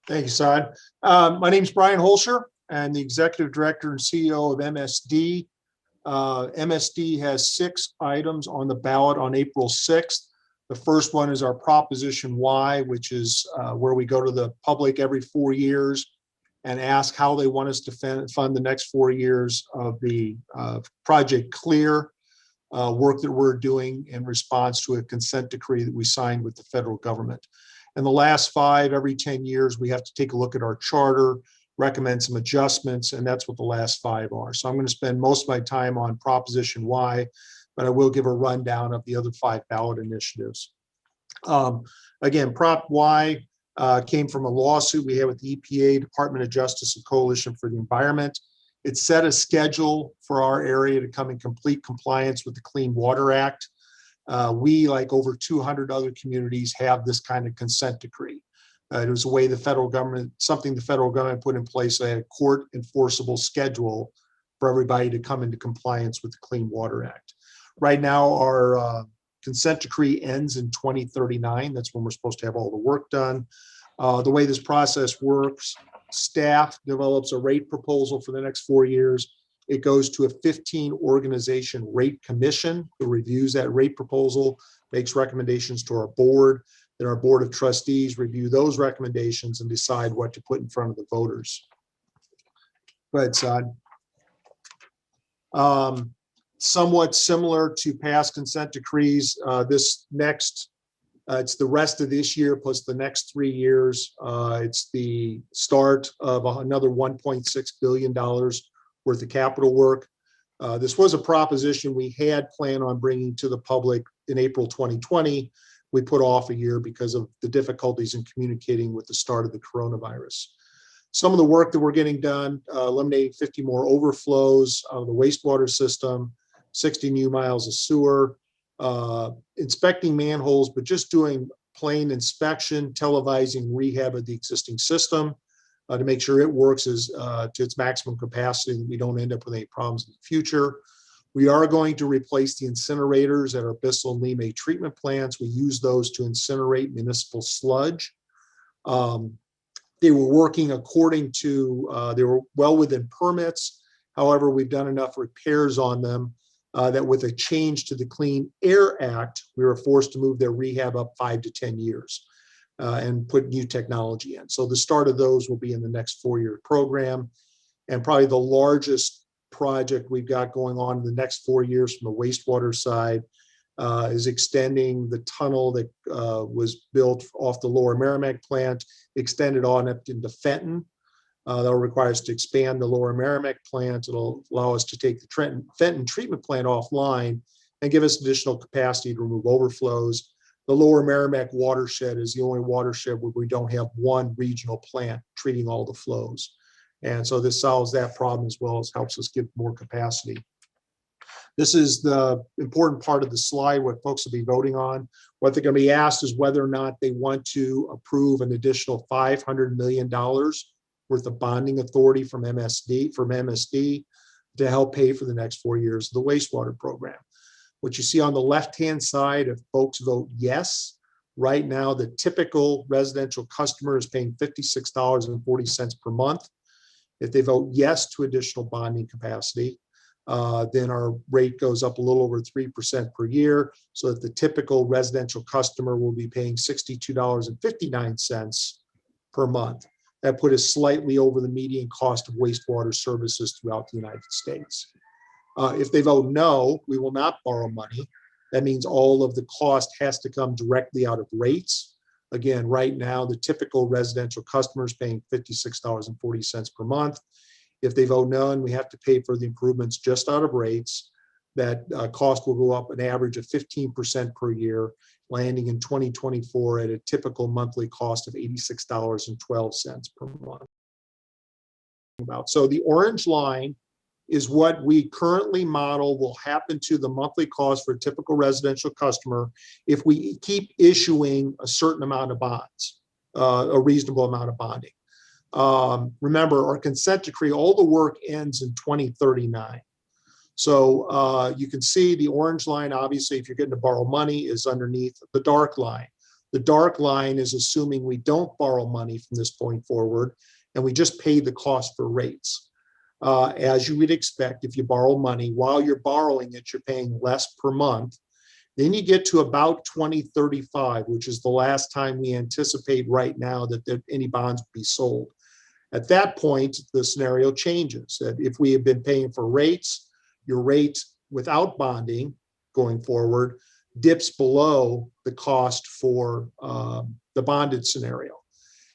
Thank you, Saad. My name is Brian Holscher. I'm the Executive Director and CEO of MSD. MSD has 6 items on the ballot on April 6th. The first one is our Proposition Y, which is where we go to the public every 4 years and ask how they want us to fund the next 4 years of the Project Clear work that we're doing in response to a consent decree that we signed with the federal government. And the last 5, every 10 years, we have to take a look at our charter, recommend some adjustments, and that's what the last 5 are. So I'm going to spend most of my time on Proposition Y, but I will give a rundown of the other 5 ballot initiatives. Again, Prop Y came from a lawsuit we had with the EPA, Department of Justice, and Coalition for the Environment. It set a schedule for our area to come in complete compliance with the Clean Water Act. We, like over 200 other communities, have this kind of consent decree. It was a way something the federal government put in place, a court enforceable schedule for everybody to come into compliance with the Clean Water Act. Right now, our consent decree ends in 2039. That's when we're supposed to have all the work done. The way this process works, staff develops a rate proposal for the next 4 years. It goes to a 15-organization rate commission who reviews that rate proposal, makes recommendations to our board. Then our board of trustees review those recommendations and decide what to put in front of the voters. Go ahead, Saad. Somewhat similar to past consent decrees, this next, it's the rest of this year plus the next 3 years. It's the start of another $1.6 billion worth of capital work. This was a proposition we had planned on bringing to the public in April 2020. We put off a year because of the difficulties in communicating with the start of the coronavirus. Some of the work that we're getting done, eliminating 50 more overflows of the wastewater system, 60 new miles of sewer, inspecting manholes, but just doing plain inspection, televising rehab of the existing system to make sure it works to its maximum capacity and we don't end up with any problems in the future. We are going to replace the incinerators at our Bissell and Limay treatment plants. We use those to incinerate municipal sludge. They were working according to, they were well within permits. However, we've done enough repairs on them that with a change to the Clean Air Act, we were forced to move their rehab up 5 to 10 years and put new technology in. So the start of those will be in the next 4-year program. And probably the largest project we've got going on in the next 4 years from the wastewater side is extending the tunnel that was built off the Lower Merrimack plant, extended on up into Fenton. That'll require us to expand the Lower Merrimack plant. It'll allow us to take the Fenton treatment plant offline and give us additional capacity to remove overflows. The Lower Merrimack watershed is the only watershed where we don't have one regional plant treating all the flows. And so this solves that problem as well as helps us give more capacity. This is the important part of the slide, what folks will be voting on. What they're going to be asked is whether or not they want to approve an additional $500 million worth of bonding authority from MSD to help pay for the next 4 years of the wastewater program. What you see on the left-hand side, if folks vote yes, right now the typical residential customer is paying $56.40 per month. If they vote yes to additional bonding capacity, then our rate goes up a little over 3% per year, so that the typical residential customer will be paying $62.59 per month. That put us slightly over the median cost of wastewater services throughout the United States. If they vote no, we will not borrow money. That means all of the cost has to come directly out of rates. Again, right now, the typical residential customer is paying $56.40 per month. If they vote no and we have to pay for the improvements just out of rates, that cost will go up an average of 15% per year, landing in 2024 at a typical monthly cost of $86.12 per month. So the orange line is what we currently model will happen to the monthly cost for a typical residential customer if we keep issuing a certain amount of bonds, a reasonable amount of bonding. Remember, our consent decree, all the work ends in 2039. So you can see the orange line, obviously, if you're getting to borrow money, is underneath the dark line. The dark line is assuming we don't borrow money from this point forward, and we just pay the cost for rates. As you would expect, if you borrow money, while you're borrowing it, you're paying less per month. Then you get to about 2035, which is the last time we anticipate right now that any bonds will be sold. At that point, the scenario changes. That if we have been paying for rates, your rate without bonding going forward dips below the cost for the bonded scenario.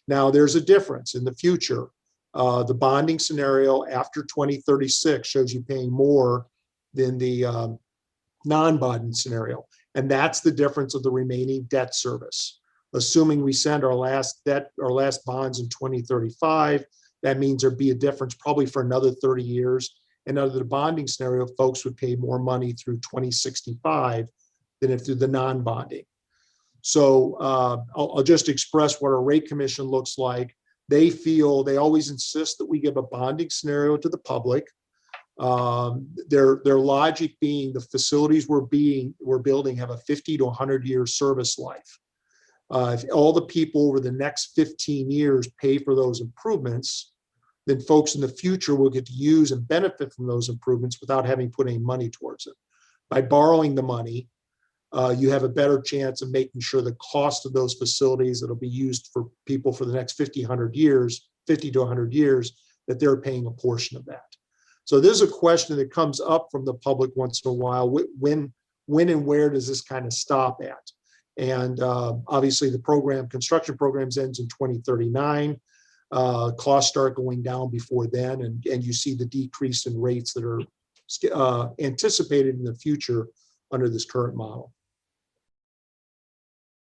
Now, there's a difference in the future. The bonding scenario after 2036 shows you paying more than the non-bonding scenario. And that's the difference of the remaining debt service. Assuming we send our last bonds in 2035, that means there'd be a difference probably for another 30 years. And under the bonding scenario, folks would pay more money through 2065 than if through the non-bonding. So I'll just express what our rate commission looks like. They always insist that we give a bonding scenario to the public. Their logic being the facilities we're building have a 50 to 100 year service life. If all the people over the next 15 years pay for those improvements, then folks in the future will get to use and benefit from those improvements without having put any money towards it. By borrowing the money, you have a better chance of making sure the cost of those facilities that'll be used for people for the next 50 to 100 years, that they're paying a portion of that. So there's a question that comes up from the public once in a while. When and where does this kind of stop at? And obviously the construction programs ends in 2039. Costs start going down before then, and you see the decrease in rates that are anticipated in the future under this current model.